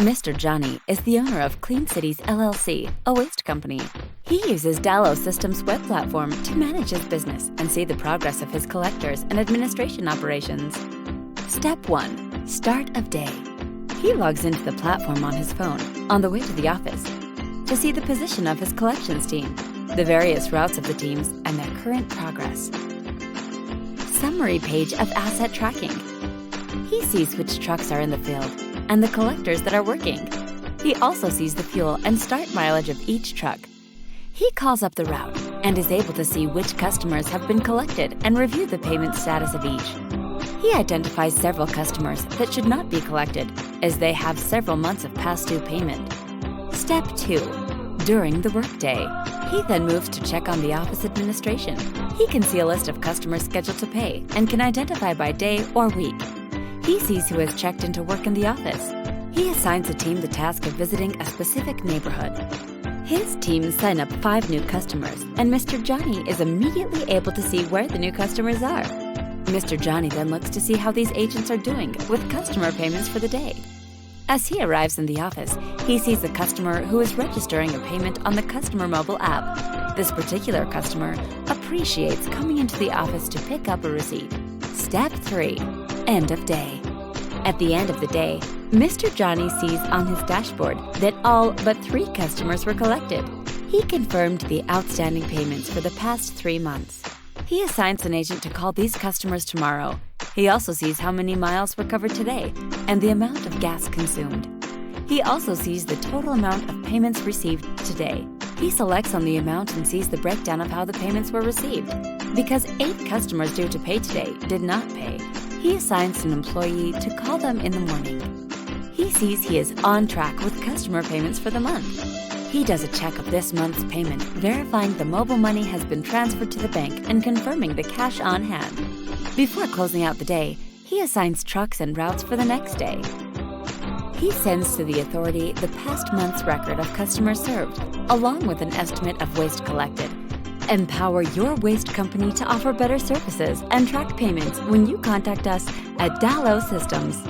Mr. Johnny is the owner of Clean Cities LLC, a waste company. He uses DalO Systems web platform to manage his business and see the progress of his collectors and administration operations. Step 1. Start of day. He logs into the platform on his phone on the way to the office to see the position of his collections team, the various routes of the teams, and their current progress. Summary page of asset tracking. He sees which trucks are in the field and the collectors that are working. He also sees the fuel and start mileage of each truck. He calls up the route and is able to see which customers have been collected and review the payment status of each. He identifies several customers that should not be collected, as they have several months of past due payment. Step 2. During the workday. He then moves to check on the office administration. He can see a list of customers scheduled to pay and can identify by day or week. He sees who has checked into work in the office. He assigns a team the task of visiting a specific neighborhood. His team sign up 5 new customers, and Mr. Johnny is immediately able to see where the new customers are. Mr. Johnny then looks to see how these agents are doing with customer payments for the day. As he arrives in the office, he sees a customer who is registering a payment on the customer mobile app. This particular customer appreciates coming into the office to pick up a receipt. Step 3. End of day. At the end of the day, Mr. Johnny sees on his dashboard that all but 3 customers were collected. He confirmed the outstanding payments for the past 3 months. He assigns an agent to call these customers tomorrow. He also sees how many miles were covered today and the amount of gas consumed. He also sees the total amount of payments received today. He selects on the amount and sees the breakdown of how the payments were received. Because 8 customers due to pay today did not pay, he assigns an employee to call them in the morning. He sees he is on track with customer payments for the month. He does a check of this month's payment, verifying the mobile money has been transferred to the bank and confirming the cash on hand. Before closing out the day, he assigns trucks and routes for the next day. He sends to the authority the past month's record of customers served, along with an estimate of waste collected. Empower your waste company to offer better services and track payments when you contact us at DalO Systems.